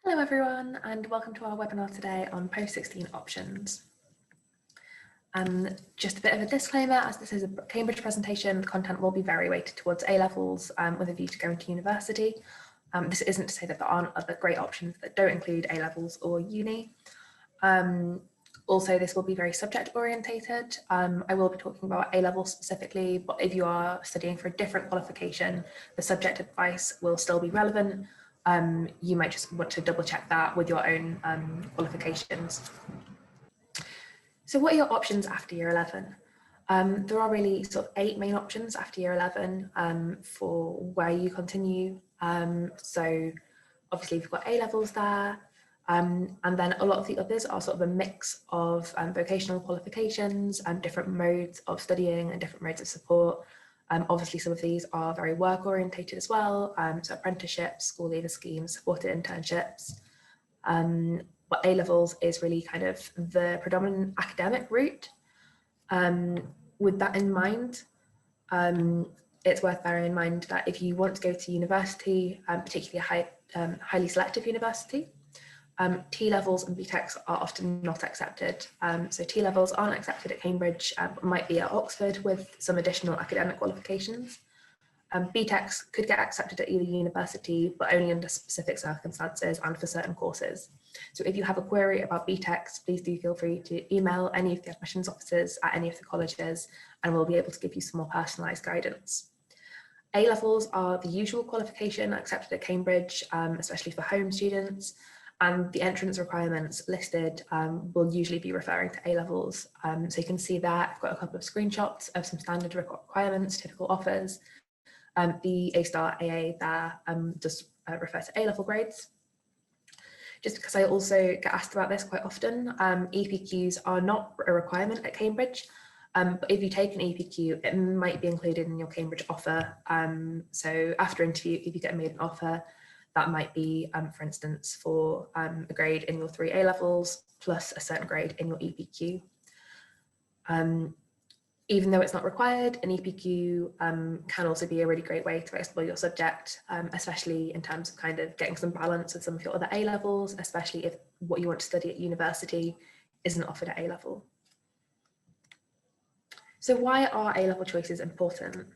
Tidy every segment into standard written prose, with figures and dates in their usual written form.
Hello everyone, and welcome to our webinar today on post-16 options. Just a bit of a disclaimer, as this is a Cambridge presentation, the content will be very weighted towards A-levels with a view to going to university. This isn't to say that there aren't other great options that don't include A-levels or uni. Also, this will be very subject orientated. I will be talking about A-levels specifically, but if you are studying for a different qualification, the subject advice will still be relevant. You might just want to double check that with your own qualifications. So what are your options after year 11? There are really sort of 8 main options after year 11 for where you continue. So obviously you've got A-levels there, and then a lot of the others are sort of a mix of vocational qualifications and different modes of studying and different modes of support. Obviously, some of these are very work orientated as well, so apprenticeships, school leaver schemes, supported internships. But A-levels is really kind of the predominant academic route. With that in mind, it's worth bearing in mind that if you want to go to university, particularly a highly selective university, T-levels and BTECs are often not accepted. So T-levels aren't accepted at Cambridge, but might be at Oxford with some additional academic qualifications. BTECs could get accepted at either university, but only under specific circumstances and for certain courses. So if you have a query about BTECs, please do feel free to email any of the admissions officers at any of the colleges, and we'll be able to give you some more personalised guidance. A-levels are the usual qualification accepted at Cambridge, especially for home students, and the entrance requirements listed will usually be referring to A-levels. So you can see that I've got a couple of screenshots of some standard requirements, typical offers. The A-star AA there does refer to A-level grades. Just because I also get asked about this quite often, EPQs are not a requirement at Cambridge, but if you take an EPQ, it might be included in your Cambridge offer. So after interview, if you get made an offer, that might be, for instance, for a grade in your 3 A-levels plus a certain grade in your EPQ. Even though it's not required, an EPQ can also be a really great way to explore your subject, especially in terms of kind of getting some balance with some of your other A-levels, especially if what you want to study at university isn't offered at A-level. So why are A-level choices important?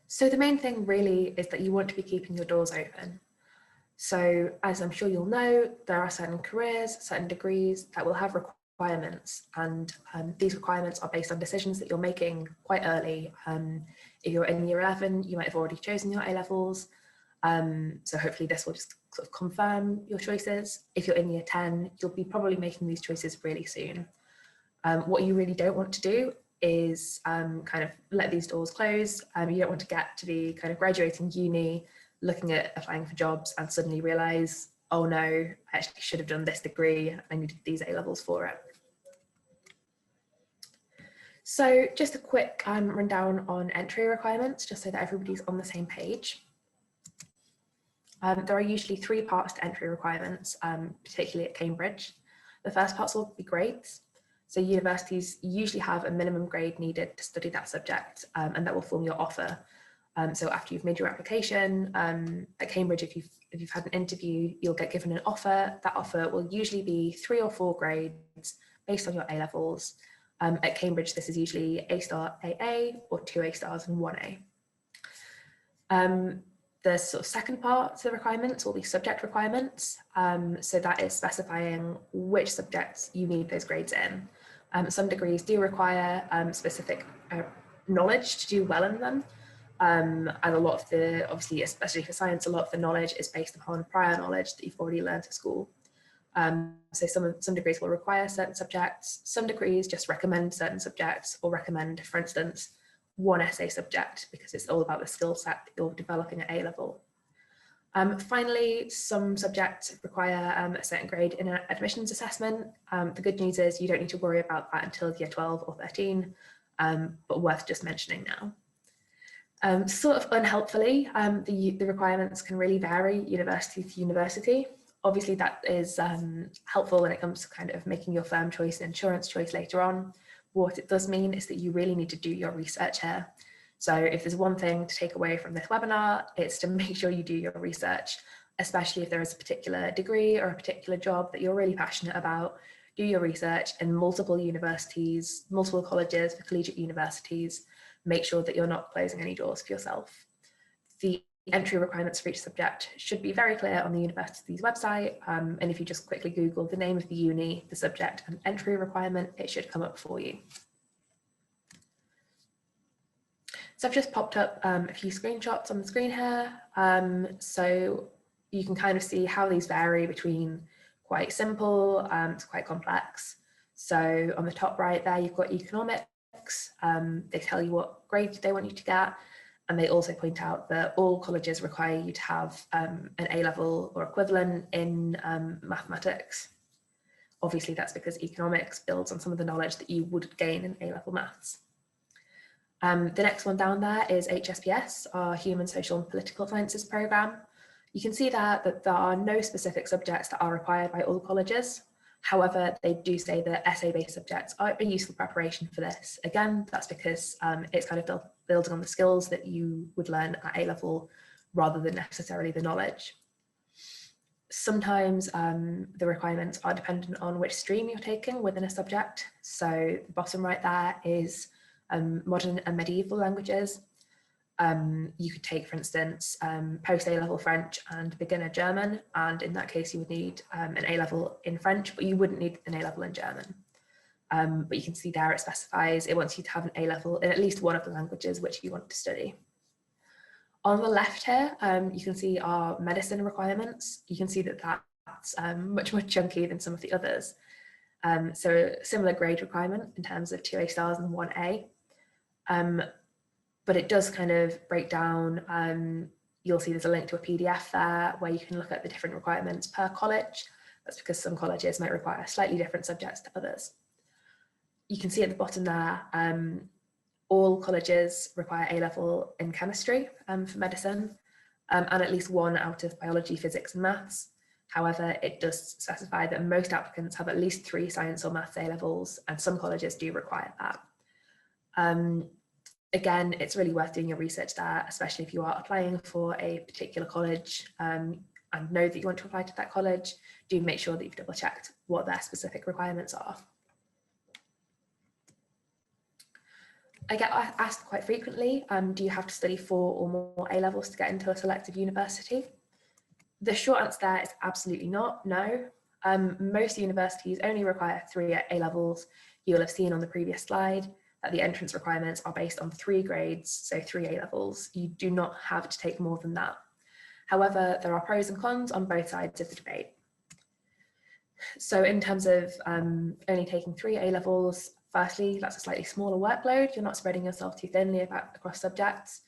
So the main thing really is that you want to be keeping your doors open. So as I'm sure you'll know, there are certain careers, certain degrees that will have requirements, and these requirements are based on decisions that you're making quite early. If you're in year 11, you might have already chosen your A-levels. So hopefully this will just sort of confirm your choices. If you're in year 10, you'll be probably making these choices really soon. What you really don't want to do is kind of let these doors close. You don't want to get to be kind of graduating uni, looking at applying for jobs and suddenly realise, oh no, I actually should have done this degree, I needed these A-levels for it. So just a quick rundown on entry requirements, just so that everybody's on the same page. There are usually 3 parts to entry requirements, particularly at Cambridge. The first part will be grades. So universities usually have a minimum grade needed to study that subject, and that will form your offer. So after you've made your application at Cambridge, if you've had an interview, you'll get given an offer. That offer will usually be 3 or 4 grades based on your A-levels. At Cambridge, this is usually A-star AA or 2 A-stars and 1 A. The sort of second part to the requirements will be subject requirements. So that is specifying which subjects you need those grades in. Some degrees do require specific knowledge to do well in them. And a lot of the, obviously, especially for science, a lot of the knowledge is based upon prior knowledge that you've already learned at school. So some degrees will require certain subjects. Some degrees just recommend certain subjects or recommend, for instance, 1 essay subject because it's all about the skill set that you're developing at A-level. Finally, some subjects require a certain grade in an admissions assessment. The good news is you don't need to worry about that until year 12 or 13, but worth just mentioning now. Sort of unhelpfully, the requirements can really vary university to university. Obviously, that is helpful when it comes to kind of making your firm choice and insurance choice later on. What it does mean is that you really need to do your research here. So if there's one thing to take away from this webinar, it's to make sure you do your research. especially if there is a particular degree or a particular job that you're really passionate about. Do your research in multiple universities, multiple colleges, for collegiate universities. Make sure that you're not closing any doors for yourself. The entry requirements for each subject should be very clear on the university's website, and if you just quickly Google the name of the uni, the subject and entry requirement, it should come up for you. So I've just popped up a few screenshots on the screen here, so you can kind of see how these vary between quite simple to quite complex. So on the top right there, you've got economics. They tell you what grade they want you to get. And they also point out that all colleges require you to have an A-level or equivalent in mathematics. Obviously, that's because economics builds on some of the knowledge that you would gain in A-level maths. The next one down there is HSPS, our Human, Social and Political Sciences programme. You can see there that there are no specific subjects that are required by all colleges. However, they do say that essay-based subjects are a useful preparation for this. Again, that's because it's kind of building on the skills that you would learn at A-level rather than necessarily the knowledge. Sometimes the requirements are dependent on which stream you're taking within a subject. So the bottom right there is modern and medieval languages. You could take, for instance, post A-level French and beginner German, and in that case you would need an A-level in French, but you wouldn't need an A-level in German. But you can see there it specifies it wants you to have an A-level in at least one of the languages which you want to study. On the left here, you can see our medicine requirements. You can see that that's much more chunky than some of the others. So similar grade requirement in terms of 2A stars and 1A. But it does kind of break down. You'll see there's a link to a PDF there where you can look at the different requirements per college. That's because some colleges might require slightly different subjects to others. You can see at the bottom there, all colleges require A-level in chemistry for medicine, and at least one out of biology, physics and maths. However, it does specify that most applicants have at least 3 science or maths A-levels, and some colleges do require that. Again, it's really worth doing your research there, especially if you are applying for a particular college and know that you want to apply to that college. Do make sure that you've double checked what their specific requirements are. I get asked quite frequently, do you have to study 4 or more A-levels to get into a selected university? The short answer there is absolutely not, no. Most universities only require 3 A-levels. You'll have seen on the previous slide that the entrance requirements are based on 3 grades, so 3 A-levels. You do not have to take more than that. However, there are pros and cons on both sides of the debate. So in terms of only taking 3 A-levels, firstly, that's a slightly smaller workload. You're not spreading yourself too thinly across subjects.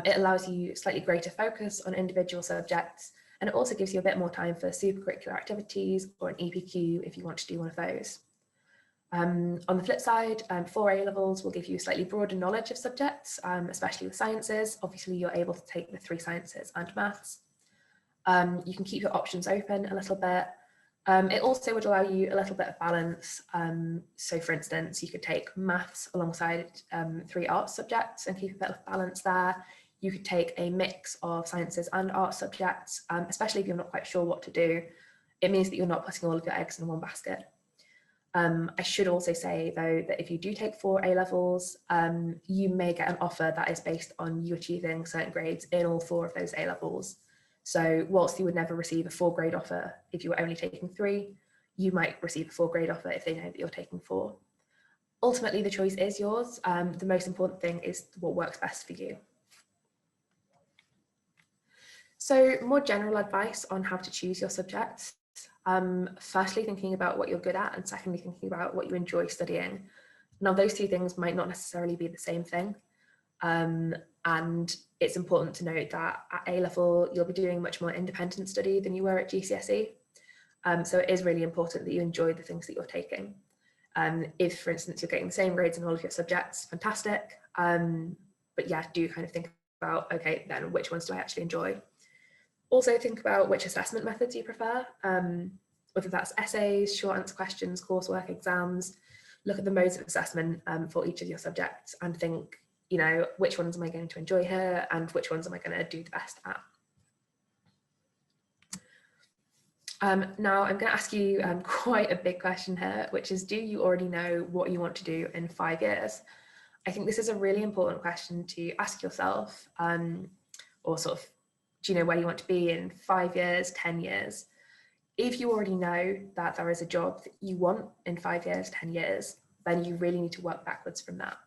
It allows you slightly greater focus on individual subjects, and it also gives you a bit more time for supercurricular activities or an EPQ if you want to do one of those. On the flip side, 4 A-levels will give you slightly broader knowledge of subjects, especially with sciences. Obviously, you're able to take the 3 sciences and maths. You can keep your options open a little bit. It also would allow you a little bit of balance. So for instance, you could take maths alongside 3 arts subjects and keep a bit of balance there. You could take a mix of sciences and arts subjects, especially if you're not quite sure what to do. It means that you're not putting all of your eggs in one basket. I should also say, though, that if you do take 4 A-levels, you may get an offer that is based on you achieving certain grades in all 4 of those A-levels. So whilst you would never receive a 4-grade offer if you were only taking 3, you might receive a 4-grade offer if they know that you're taking 4. Ultimately, the choice is yours. The most important thing is what works best for you. So more general advice on how to choose your subjects. Firstly, thinking about what you're good at, and secondly, thinking about what you enjoy studying. Now, those 2 things might not necessarily be the same thing. And it's important to note that at A-level, you'll be doing much more independent study than you were at GCSE. So it is really important that you enjoy the things that you're taking. If, for instance, you're getting the same grades in all of your subjects, fantastic. But yeah, do kind of think about, okay, then which ones do I actually enjoy? Also think about which assessment methods you prefer, whether that's essays, short answer questions, coursework, exams. Look at the modes of assessment for each of your subjects and think, you know, which ones am I going to enjoy here and which ones am I going to do the best at? Now I'm going to ask you quite a big question here, which is, do you already know what you want to do in 5 years? I think this is a really important question to ask yourself, or sort of, do you know where you want to be in 5 years, 10 years? If you already know that there is a job that you want in 5 years, 10 years, then you really need to work backwards from that.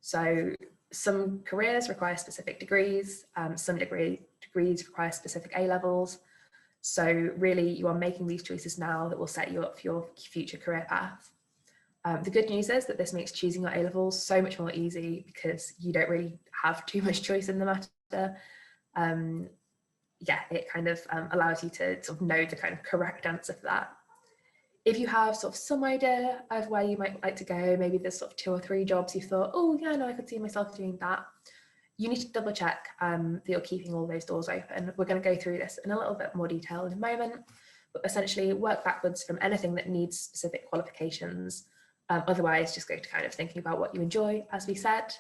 So some careers require specific degrees, some degrees require specific A levels. So really you are making these choices now that will set you up for your future career path. The good news is that this makes choosing your A levels so much more easy because you don't really have too much choice in the matter. Yeah, it kind of allows you to sort of know the kind of correct answer for that. If you have sort of some idea of where you might like to go, maybe there's sort of 2 or 3 jobs you thought, oh yeah, no, I could see myself doing that. You need to double check that you're keeping all those doors open. We're going to go through this in a little bit more detail in a moment, but essentially work backwards from anything that needs specific qualifications. Otherwise, just go to kind of thinking about what you enjoy, as we said.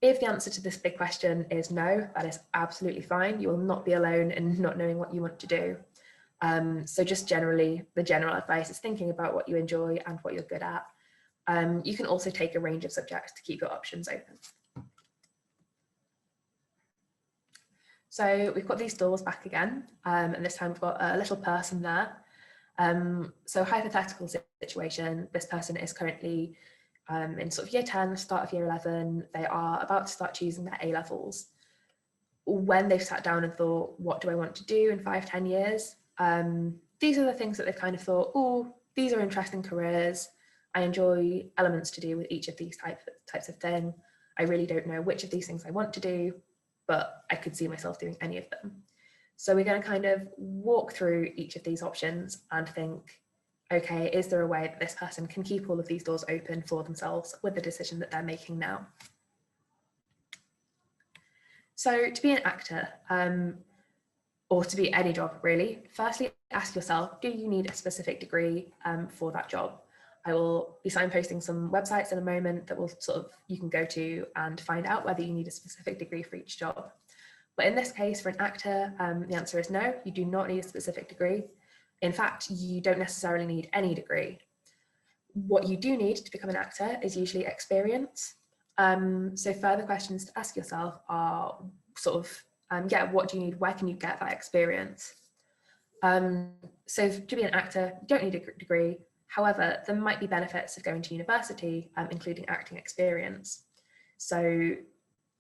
If the answer to this big question is no, that is absolutely fine. You will not be alone in not knowing what you want to do. So just generally, the general advice is thinking about what you enjoy and what you're good at. You can also take a range of subjects to keep your options open. So we've got these doors back again, and this time we've got a little person there. So hypothetical situation, this person is currently in sort of year 10, start of year 11, they are about to start choosing their A levels. When they've sat down and thought, what do I want to do in 5, 10 years? These are the things that they've kind of thought, oh, these are interesting careers. I enjoy elements to do with each of these types of thing. I really don't know which of these things I want to do, but I could see myself doing any of them. So we're going to kind of walk through each of these options and think, okay, is there a way that this person can keep all of these doors open for themselves with the decision that they're making now? So to be an actor, or to be any job really, firstly ask yourself, do you need a specific degree for that job? I will be signposting some websites in a moment that will sort of, you can go to and find out whether you need a specific degree for each job. But in this case, for an actor, the answer is no, you do not need a specific degree. In fact, you don't necessarily need any degree. What you do need to become an actor is usually experience. So further questions to ask yourself are sort of, yeah, what do you need? Where can you get that experience? So to be an actor, you don't need a degree. However, there might be benefits of going to university, including acting experience. So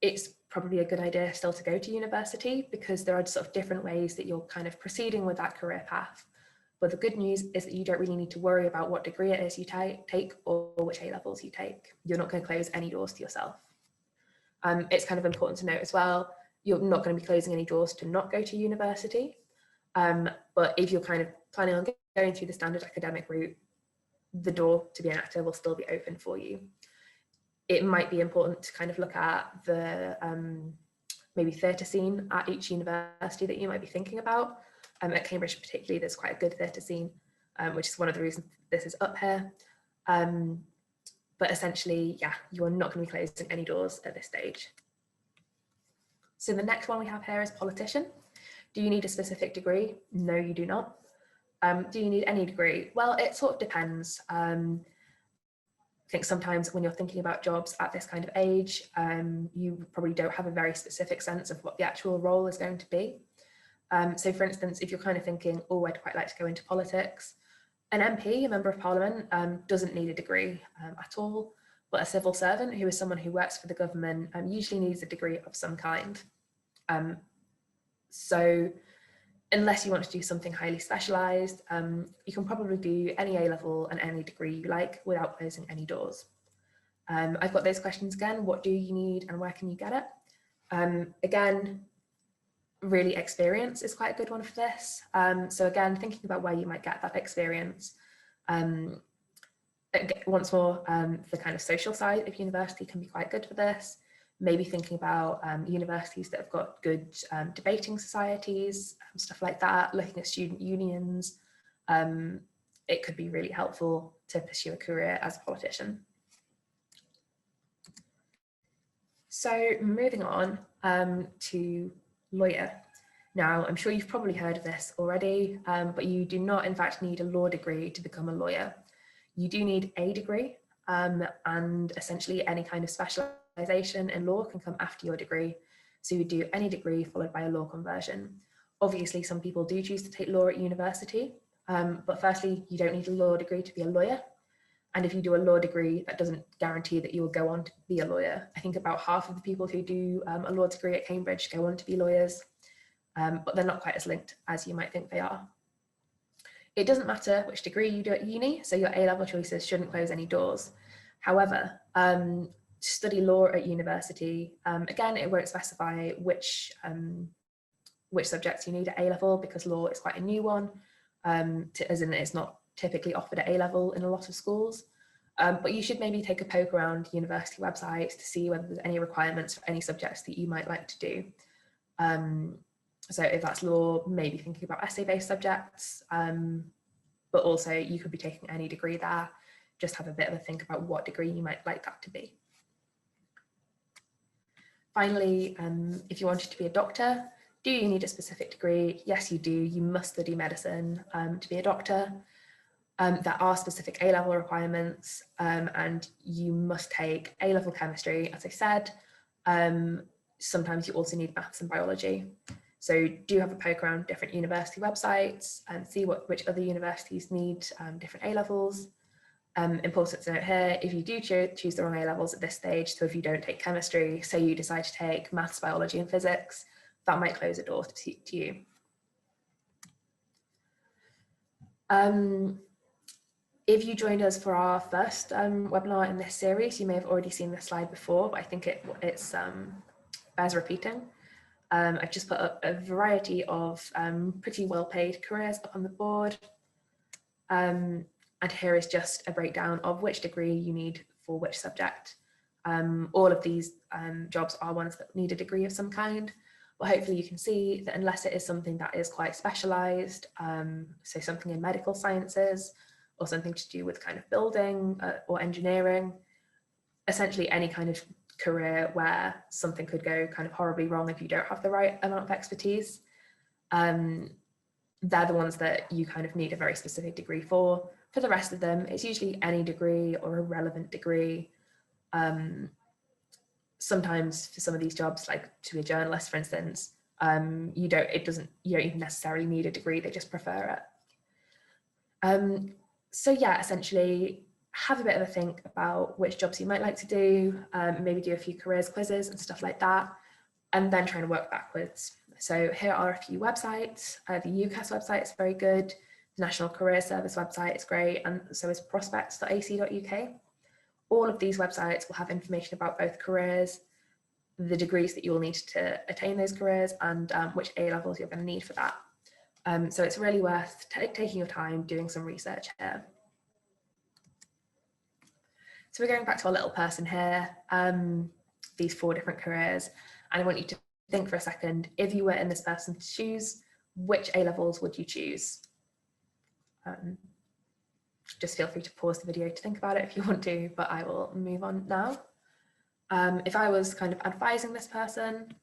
it's probably a good idea still to go to university because there are sort of different ways that you're kind of proceeding with that career path. But the good news is that you don't really need to worry about what degree it is you take or which A levels you take. You're not going to close any doors to yourself. It's kind of important to note as well, you're not going to be closing any doors to not go to university. But if you're kind of planning on going through the standard academic route, the door to be an actor will still be open for you. It might be important to kind of look at the maybe theatre scene at each university that you might be thinking about. At Cambridge particularly, there's quite a good theatre scene, which is one of the reasons this is up here. But essentially, yeah, you are not going to be closing any doors at this stage. So the next one we have here is politician. Do you need a specific degree? No, you do not. Do you need any degree? Well, it sort of depends. I think sometimes when you're thinking about jobs at this kind of age, you probably don't have a very specific sense of what the actual role is going to be. So for instance, if you're kind of thinking, oh, I'd quite like to go into politics, an MP, a member of parliament, doesn't need a degree at all, but a civil servant, who is someone who works for the government, usually needs a degree of some kind. So unless you want to do something highly specialised, you can probably do any A level and any degree you like without closing any doors. I've got those questions again. What do you need and where can you get it? Again, really experience is quite a good one for this. So again, thinking about where you might get that experience. Once more, the kind of social side of university can be quite good for this. Maybe thinking about universities that have got good debating societies, stuff like that, looking at student unions. It could be really helpful to pursue a career as a politician. So moving on to lawyer. Now, I'm sure you've probably heard of this already, but you do not in fact need a law degree to become a lawyer. You do need a degree, and essentially any kind of specialization in law can come after your degree. So you do any degree followed by a law conversion. Obviously, some people do choose to take law at university, but firstly, you don't need a law degree to be a lawyer. And if you do a law degree, that doesn't guarantee that you will go on to be a lawyer. I think about half of the people who do a law degree at Cambridge go on to be lawyers, but they're not quite as linked as you might think they are. It doesn't matter which degree you do at uni, so your A-level choices shouldn't close any doors. However, to study law at university, again, it won't specify which subjects you need at A-level, because law is quite a new one, as in it's not typically offered at A-level in a lot of schools. But you should maybe take a poke around university websites to see whether there's any requirements for any subjects that you might like to do. So if that's law, maybe thinking about essay-based subjects, but also you could be taking any degree there. Just have a bit of a think about what degree you might like that to be. Finally, if you wanted to be a doctor, do you need a specific degree? Yes, you do. You must study medicine to be a doctor. There are specific A-level requirements, and you must take A-level chemistry, as I said. Sometimes you also need maths and biology. So do have a poke around different university websites and see which other universities need different A-levels. Important to note here, if you do choose the wrong A-levels at this stage, so if you don't take chemistry, say you decide to take maths, biology and physics, that might close a door to you. If you joined us for our first webinar in this series, you may have already seen this slide before, but I think it bears repeating. I've just put up a variety of pretty well-paid careers up on the board. And here is just a breakdown of which degree you need for which subject. All of these jobs are ones that need a degree of some kind, but hopefully you can see that unless it is something that is quite specialized, so something in medical sciences or something to do with kind of building or engineering, essentially any kind of career where something could go kind of horribly wrong if you don't have the right amount of expertise, they're the ones that you kind of need a very specific degree for. For the rest of them, it's usually any degree or a relevant degree. Sometimes for some of these jobs, like to be a journalist, for instance, you don't even necessarily need a degree, they just prefer it. So yeah, essentially have a bit of a think about which jobs you might like to do, maybe do a few careers quizzes and stuff like that, and then trying to work backwards. So here are a few websites. The UCAS website is very good. The National Career Service website is great, and so is prospects.ac.uk. All of these websites will have information about both careers, the degrees that you will need to attain those careers, and which A-levels you're going to need for that. So it's really worth taking your time doing some research here. So we're going back to our little person here, these 4 different careers, and I want you to think for a second, if you were in this person's shoes, which A-levels would you choose? Just feel free to pause the video to think about it if you want to, but I will move on now. If I was kind of advising this person,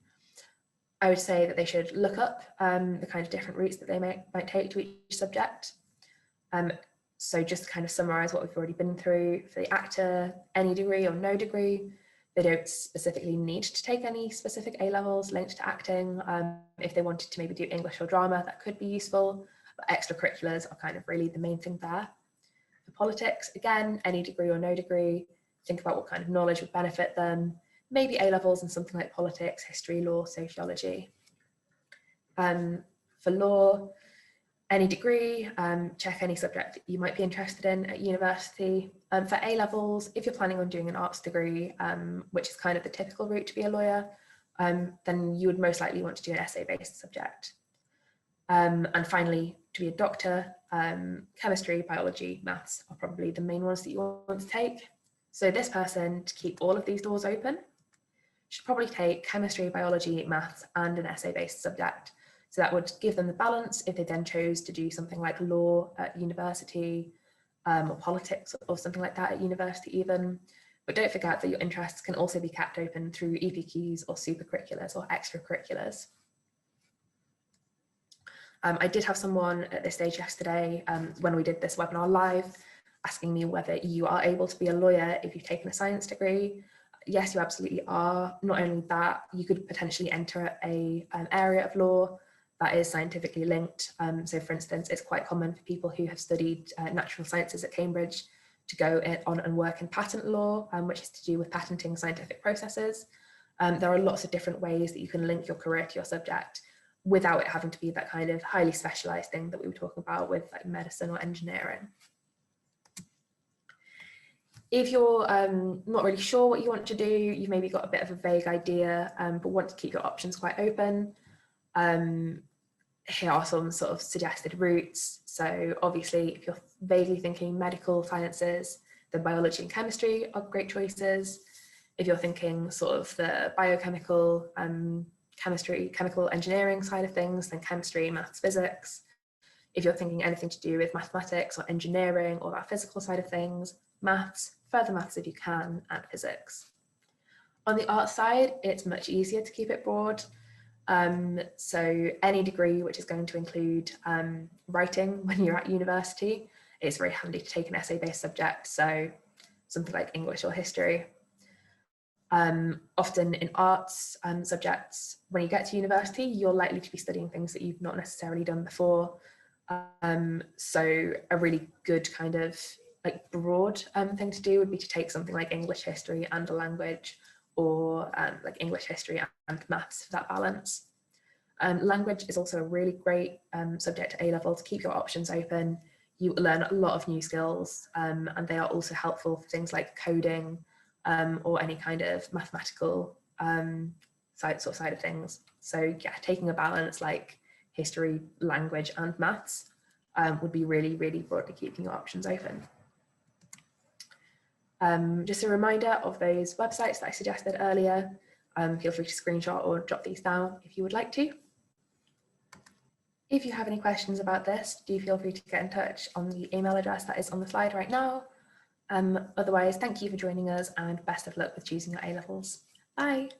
I would say that they should look up the kind of different routes that they might take to each subject. So just to kind of summarize what we've already been through, for the actor, any degree or no degree, they don't specifically need to take any specific A-levels linked to acting. If they wanted to maybe do English or drama, that could be useful, but extracurriculars are kind of really the main thing there. For politics, again, any degree or no degree, think about what kind of knowledge would benefit them, maybe A-levels in something like politics, history, law, sociology. For law, any degree, check any subject that you might be interested in at university. For A-levels, if you're planning on doing an arts degree, which is kind of the typical route to be a lawyer, then you would most likely want to do an essay-based subject. And finally, to be a doctor, chemistry, biology, maths are probably the main ones that you want to take. So this person, to keep all of these doors open, should probably take chemistry, biology, maths, and an essay-based subject. So that would give them the balance if they then chose to do something like law at university, or politics or something like that at university even. But don't forget that your interests can also be kept open through EPQs or supercurriculars or extracurriculars. I did have someone at this stage yesterday when we did this webinar live asking me whether you are able to be a lawyer if you've taken a science degree. Yes, you absolutely are. Not only that, you could potentially enter an area of law that is scientifically linked. So for instance, it's quite common for people who have studied natural sciences at Cambridge to go on and work in patent law, which is to do with patenting scientific processes. There are lots of different ways that you can link your career to your subject without it having to be that kind of highly specialized thing that we were talking about with like medicine or engineering. If you're not really sure what you want to do, you've maybe got a bit of a vague idea, but want to keep your options quite open, here are some sort of suggested routes. So obviously, if you're vaguely thinking medical sciences, then biology and chemistry are great choices. If you're thinking sort of the biochemical, chemistry, chemical engineering side of things, then chemistry, maths, physics. If you're thinking anything to do with mathematics or engineering or that physical side of things, maths, further maths if you can, and physics. On the art side, it's much easier to keep it broad. So any degree which is going to include writing when you're at university, it's very handy to take an essay-based subject, so something like English or history. Often in arts subjects, when you get to university, you're likely to be studying things that you've not necessarily done before. So a really good kind of like broad thing to do would be to take something like English history and a language, or like English history and maths for that balance. Language is also a really great subject at A-level to keep your options open. You learn a lot of new skills, and they are also helpful for things like coding or any kind of mathematical side of things. So yeah, taking a balance like history, language and maths would be really, really broadly keeping your options open. Just a reminder of those websites that I suggested earlier. Feel free to screenshot or jot these down if you would like to. If you have any questions about this, do feel free to get in touch on the email address that is on the slide right now. Otherwise, thank you for joining us and best of luck with choosing your A-levels. Bye.